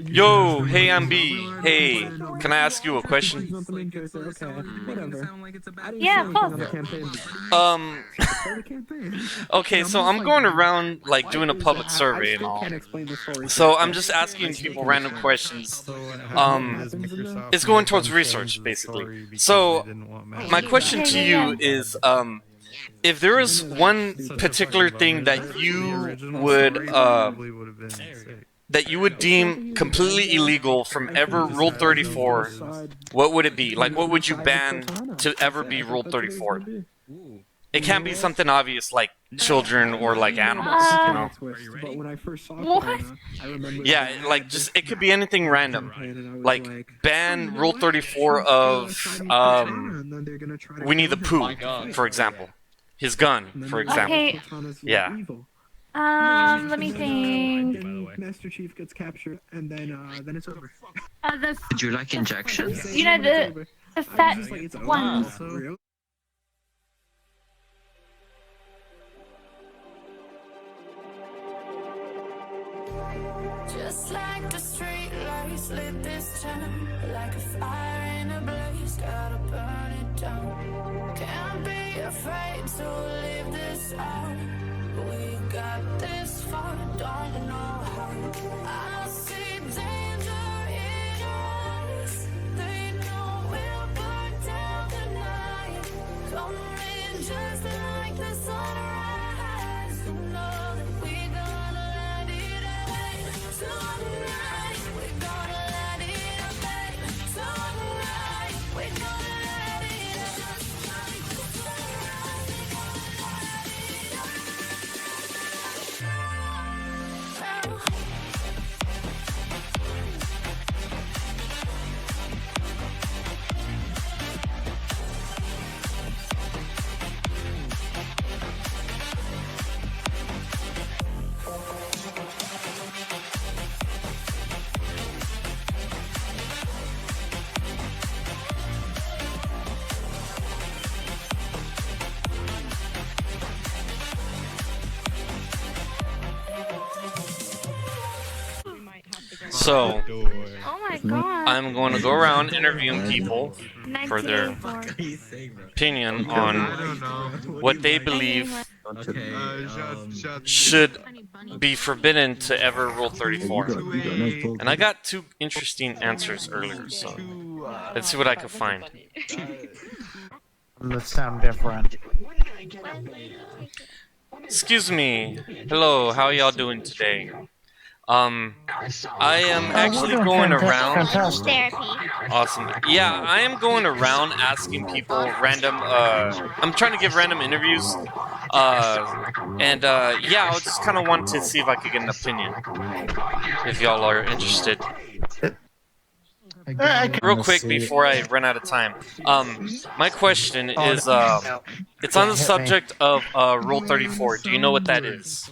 Yo, hey, I'm B. Hey, can I ask you a question? Yeah, of course. Um, okay, so I'm going around like doing a public survey and all. So I'm just asking people random questions. It's going towards research basically. So my question to you is, if there is one particular thing that you would deem completely illegal from ever Rule 34, what would it be? Like, what would you ban to ever be Rule 34? It can't be something obvious like children or like animals, you know? What? Yeah, like just it could be anything random. Like ban Rule 34 of Winnie the Pooh, for example. His gun, for example. Okay. Yeah. Let me think. Master Chief gets captured, and then it's over. Would you like injections? You know the fat ones. Just like the street lights lit this town, like a fire in a blaze, gotta burn it down. Can't be afraid to leave this out. We got this far, don't know how. I see danger in our eyes. They know we'll burn down the night. Coming just like the sunrise. You know that we gonna let it away. Tonight, we gonna let it away. Tonight, we gonna let it So, Oh my god. I'm going to go around interviewing people for their 1984. opinion on what they believe should be forbidden to ever Rule 34. And I got two interesting answers earlier, so let's see what I can find. Let's sound different. Excuse me. Hello, how are y'all doing today? I am actually going around. Therapy. Awesome. Yeah, I am going around asking people random. I'm trying to give random interviews. Yeah, I just kind of want to see if I could get an opinion. If y'all are interested. Real quick before I run out of time. My question is, it's on the subject of Rule 34. Do you know what that is?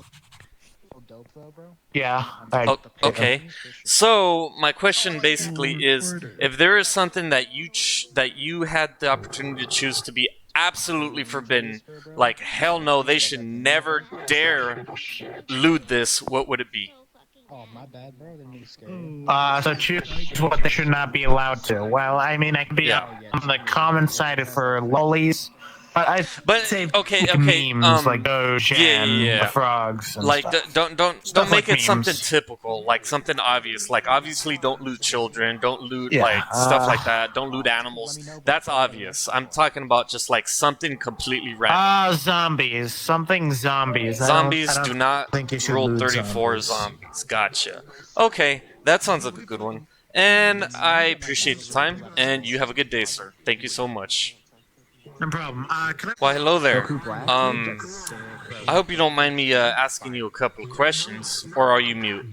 Yeah. Okay. So my question basically is, if there is something that you had the opportunity to choose to be absolutely forbidden, like hell no, they should never dare lewd this, what would it be? So choose what they should not be allowed to. Well, I mean, I could be on the common side for lollies. But say memes like Doge and the frogs. And like stuff. don't Stuff make like it memes. something typical, like something obvious. Like obviously, don't loot children, don't loot like stuff like that. Don't loot animals. That's obvious. I'm talking about just like something completely random. Zombies. Something zombies. Zombies do not think you should Rule loot 34 zombies. Gotcha. Okay, that sounds like a good one. And I appreciate the time. And you have a good day, sir. Thank you so much. No problem. Why, hello there. I hope you don't mind me asking you a couple of questions, or are you mute?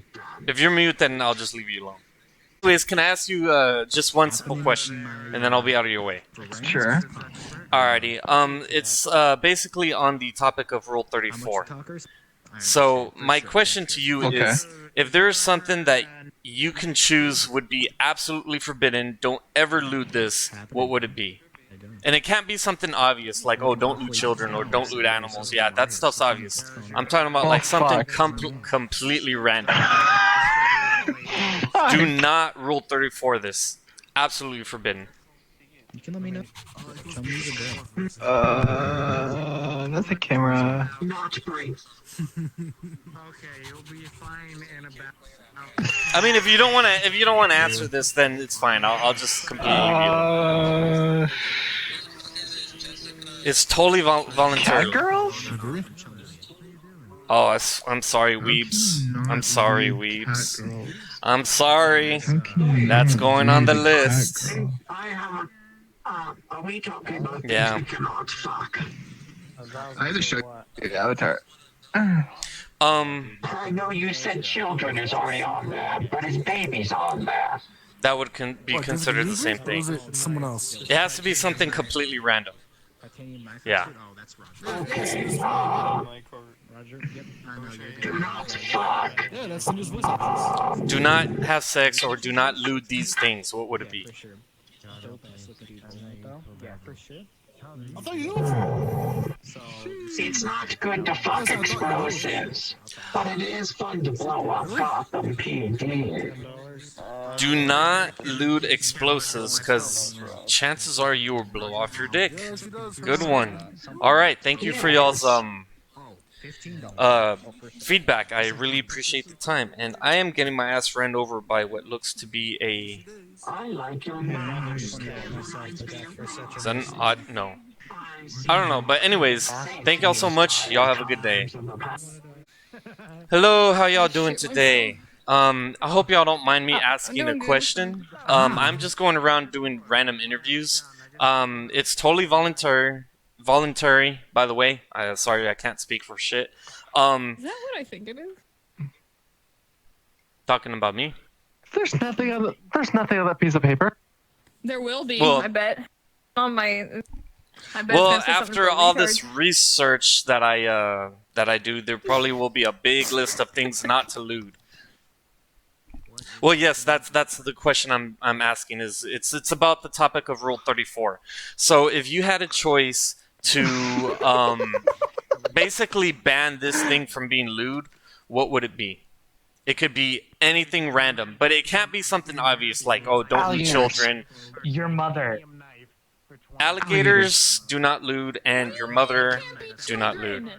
If you're mute, then I'll just leave you alone. Anyways, can I ask you just one simple question, and then I'll be out of your way? Sure. Alrighty. It's basically on the topic of Rule 34. So my question to you is, if there is something that you can choose would be absolutely forbidden, don't ever lewd this, what would it be? And it can't be something obvious, like, oh, don't loot children or don't loot animals. Yeah, that stuff's obvious. I'm talking about, like, something completely random. Do not Rule 34 this. Absolutely forbidden. You can let me know. Show me the bill. That's a camera. Not great. Okay, you'll be fine in about. I mean, if you don't want to answer this, then it's fine. I'll just completely leave it. It's totally voluntary. Girls? Oh, I'm sorry, weebs. I'm sorry, weebs. I'm sorry. That's going on the list. I have are we talking about Yeah. things we cannot fuck? I have to show you the avatar. I know you said children is already on there, but his baby's on there. that would be considered the same thing. Someone else. It has to be something completely random. Yeah. Oh, that's Roger. Okay. Roger, yep. I know you're Do not fuck. Yeah, that's the news voice actress. Do not have sex or do not lewd these things. What would it be? for sure. Yeah, for sure. I thought you knew. It's not good to fuck explosives, but it is fun to blow up Gotham PD. Do not lewd explosives, because chances are you will blow off your dick. Good one. Alright, thank you for y'all's feedback. I really appreciate the time. And I am getting my ass ran over by what looks to be a... I like your manners. Is that an odd... No. I don't know, but anyways, thank y'all so much. Y'all have a good day. Hello, how y'all doing today? I hope y'all don't mind me asking a question. I'm just going around doing random interviews. It's totally voluntary, by the way. Sorry, I can't speak for shit. Is that what I think it is? Talking about me? There's nothing on that piece of paper. There will be, Well- I bet. On my... I bet Well, it's gonna say something after for all retards. this research that I do, there probably will be a big list of things not to lewd. Well, yes, that's the question I'm asking. Is it's about the topic of Rule 34. So if you had a choice to basically ban this thing from being lewd, what would it be? It could be anything random, but it can't be something obvious like, oh, don't lewd children. Your mother. Alligators do not lewd, and your mother do not lewd.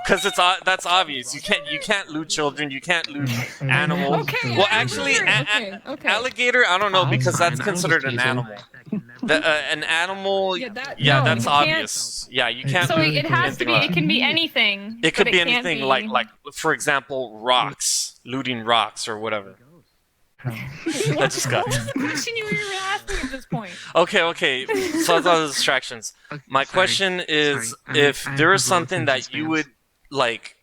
Because that's obvious. You can't lewd children. You can't lewd animals. Okay, Well, I actually, agree. Okay. alligator. I don't know because that's considered an animal. An animal. Yeah, Yeah, no, that's you can't- obvious. Yeah, you can't. So lewd it has to anything be. like- It can be anything. It could but be can't anything be- like for example, rocks, looting rocks or whatever. I just got. What was the question you were even asking at this point? Okay. So that's all the distractions. My question is, if there is something that you would like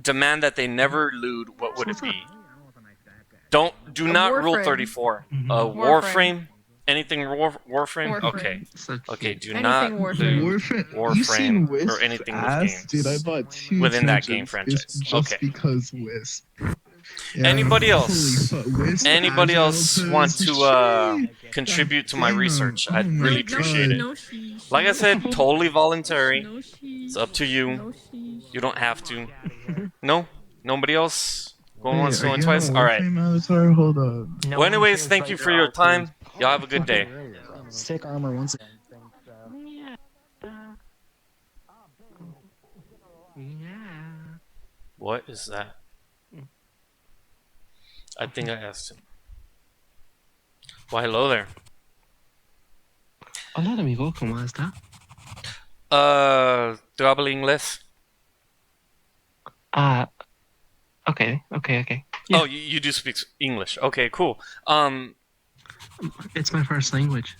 demand that they never lewd, what would it be? Do not Rule Warframe. 34. Warframe. Warframe. Anything Warframe? Warframe. Okay. Okay. Do Anything not Warframe. lewd Warframe or anything with games. Dude, I bought 2 within that chargers game franchise. just Okay. because Wisp. Yeah, Anybody else? holy fuck, Wisp, Anybody Agile else Pose, want to shit. contribute to my Damn. research? Oh I'd my really God. appreciate it. No sheesh. Like I said, totally voluntary. No sheesh. It's up to you. No sheesh. You don't have to. No? Nobody else? Going Wait, once, are going you twice? on a Alright. Warframe avatar? Hold up. Well, anyways, thank you for your time. Y'all have a good day. Sick armor once again. What is that? I think I asked him. Well, hello there. Hola, amigo, ¿cómo está? ¿Tú hablas inglés? Okay. Oh, you do speak English. Okay, cool. It's my first language.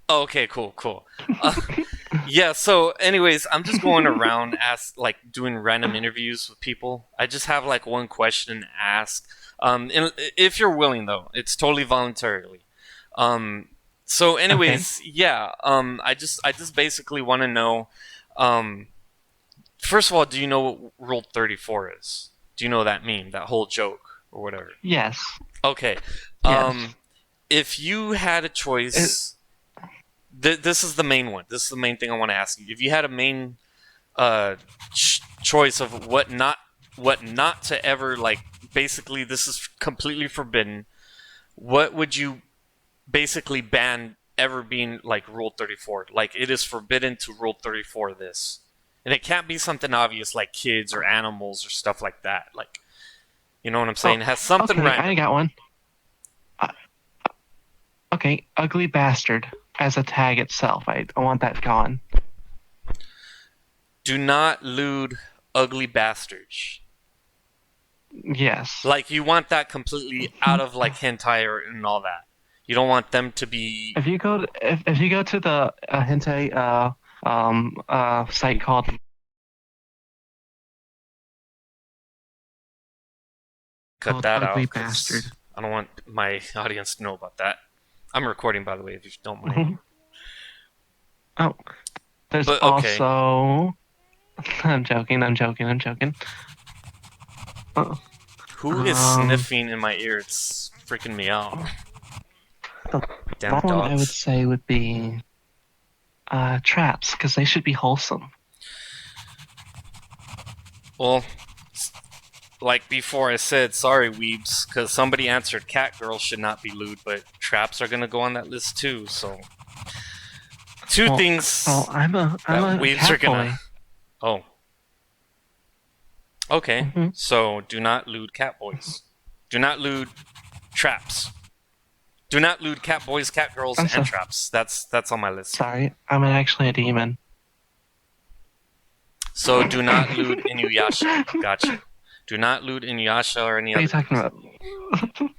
Oh, okay, cool. Yeah, so anyways, I'm just going around doing random interviews with people. I just have like one question to ask. If you're willing though, it's totally voluntarily. So anyways, Okay. yeah, I just basically want to know, first of all, do you know what Rule 34 is? Do you know what that mean? That whole joke or whatever? Yes. Okay. Yes. If you had a choice, this is the main one. This is the main thing I want to ask you. If you had a main choice of what not what not to ever, like, basically this is completely forbidden, what would you basically ban ever being, like, Rule 34? Like, it is forbidden to Rule 34 this. And it can't be something obvious like kids or animals or stuff like that. Like, you know what I'm saying? It has something okay, random. I got one. Okay, ugly bastard as a tag itself. I want that gone. Do not lewd ugly bastards. Yes. Like, you want that completely out of, like, hentai and all that. You don't want them to be... If you go to, if you go to the hentai site called... Cut that out. Ugly bastard. I don't want my audience to know about that. I'm recording, by the way, if you don't mind. Oh. There's also... I'm joking. Who is sniffing in my ear? It's freaking me out. Damn that one I would dogs. say would be traps, because they should be wholesome. Well, like before I said, sorry weebs, because somebody answered cat girls should not be lewd, but traps are gonna go on that list too, so... Two things I'm a weebs cat are gonna... boy. Oh. Okay, so do not lewd cat boys. Do not lewd traps. Do not lewd cat boys, cat girls, and traps. That's on my list. Sorry, I'm actually a demon. So do not lewd Inuyasha. Gotcha. Do not lewd Inuyasha or any other. What are you talking about? What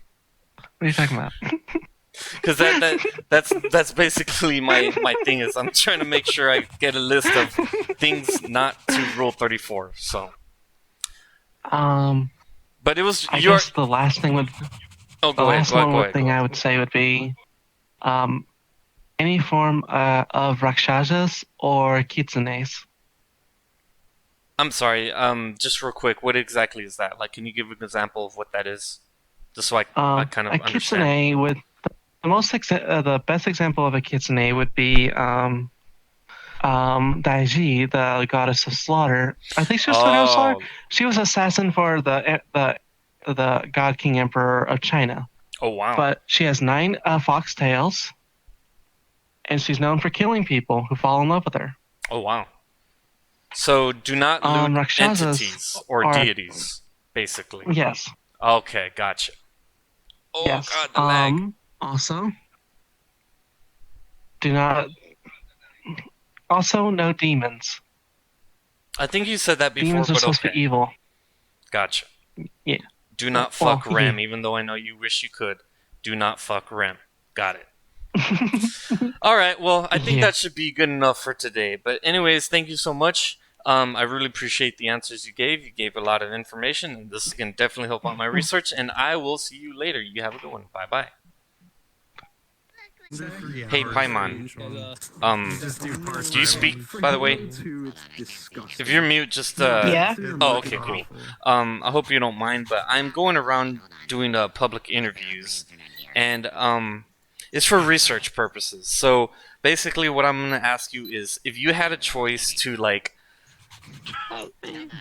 are you talking about? Because that's basically my thing is I'm trying to make sure I get a list of things not to Rule 34. So. But it was I guess the last thing would. Oh, the last thing I would say would be, any form of rakshasas or kitsunes. I'm sorry. Just real quick, what exactly is that? Like, can you give an example of what that is, just so I kind of a understand? Kitsune would the best example of a kitsune would be Daiji, the goddess of slaughter. I think she was the goddess of slaughter. She was assassin for the God King Emperor of China. Oh wow! But she has 9 foxtails, and she's known for killing people who fall in love with her. Oh wow! So do not lewd Rakshasas entities or deities, basically. Yes. Okay, gotcha. Oh yes. god, the lag. Also, do not. Also, no demons. I think you said that before, Demons are but supposed to be evil. Gotcha. Yeah. Do not fuck Rem, even though I know you wish you could. Do not fuck Rem. Got it. Alright, well, I think that should be good enough for today. But anyways, thank you so much. I really appreciate the answers you gave. You gave a lot of information, and this is going to definitely help out my research, and I will see you later. You have a good one. Bye-bye. Hey, Paimon. Do you speak, by the way? If you're mute, just, Yeah? Oh, okay, cool. I hope you don't mind, but I'm going around doing, public interviews, and, it's for research purposes. So, basically, what I'm going to ask you is, if you had a choice to, like,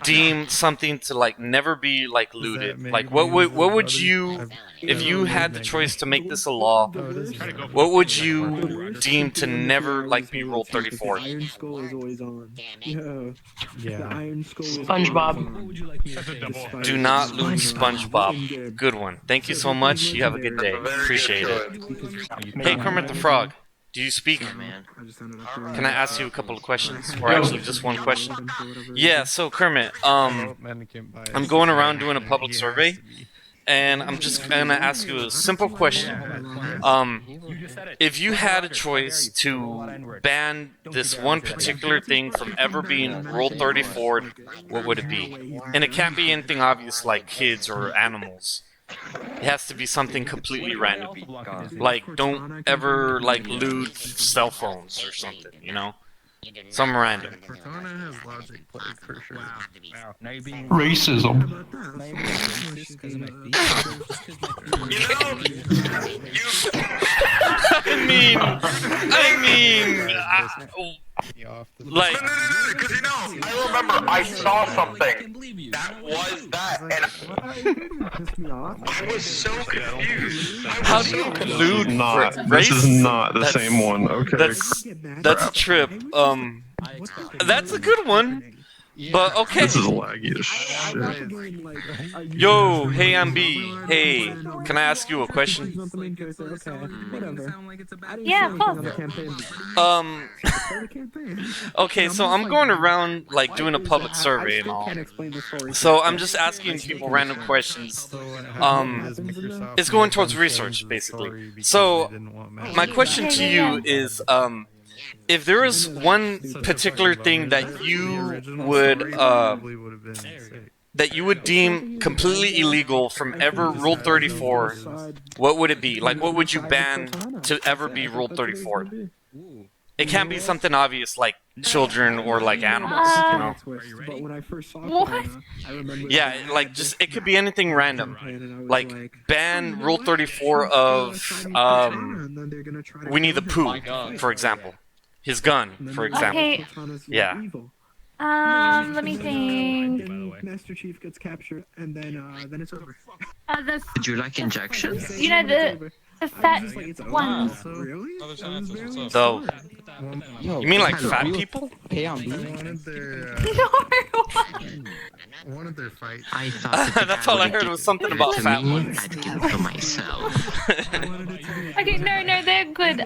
deem something to like never be like looted, like what would you, if you had the choice to make this a law, what would you deem to never like be Rule 34? Iron Skull is always on. Yeah. The Iron Skull is SpongeBob. Do not lose SpongeBob. Good one. Thank you so much. You have a good day. Appreciate it. Hey, Kermit the Frog. Do you speak? Can I ask you a couple of questions? Or actually just one question? Yeah, so Kermit, I'm going around doing a public survey, and I'm just going to ask you a simple question. If you had a choice to ban this one particular thing from ever being Rule 34, what would it be? And it can't be anything obvious like kids or animals. It has to be something completely random. Like, don't ever, like, lewd cell phones or something, you know? Some random. Racism. Like, because you know, I remember I saw something that was that, and I was so confused. how do you collude Not. for This race? is not the same one. Okay. That's a trip. That's a good one. But okay. This is laggy as shit. Yo, Heyimbee. Hey, can I ask you a question? Yeah, of course. Okay, so I'm going around like doing a public survey and all. So I'm just asking people random questions. It's going towards research basically. So my question to you is if there is one particular thing that you would deem completely illegal from ever Rule 34, what would it be? Like, what would you ban to ever be Rule 34? It can't be something obvious like children or like animals, you know? What? Yeah, like just it could be anything random. Like ban Rule 34 of Winnie the Pooh, for example. His gun, for example. Okay. Yeah. Let me think. Master Chief gets captured, and then it's over. Would you like injections? You know the fat ones. Really? So, you mean like fat people? One of their fights. I thought that's all I heard was something about fat ones. I'd give it to myself. Okay, no, they're good.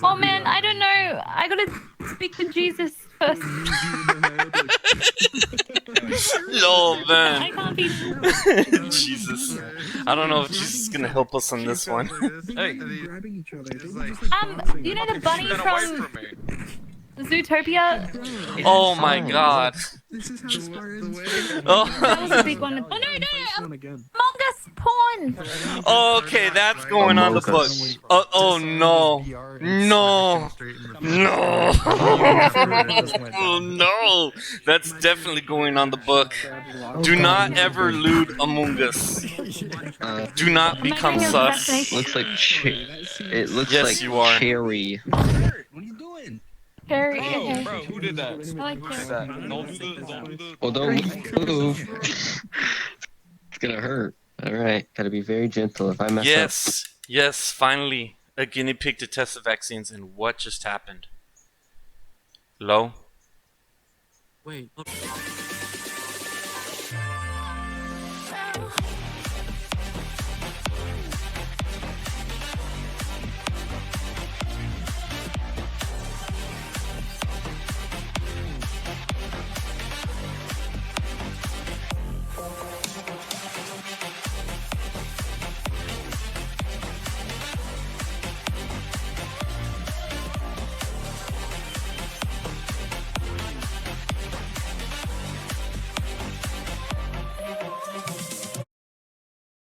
Oh man, I don't know. I gotta speak to Jesus first. Oh man. I can't be. Jesus. I don't know if Jesus is gonna help us on this one. Hey. You know the bunny from Zootopia? Oh my god. This is how Spartans. That was a big one. Oh no, Among Us porn! Okay, that's going on the book. Oh no. No. No. Oh no. That's definitely going on the book. Do not ever lewd Among Us. Do not become sus. Looks like it looks yes, like you are. cherry. Very, Bro, okay. bro, who did that? I like that. Don't do the. Well, don't move. It's gonna hurt. All right, gotta be very gentle. If I mess up. Yes, finally, a guinea pig to test the vaccines, and what just happened? Low? Wait.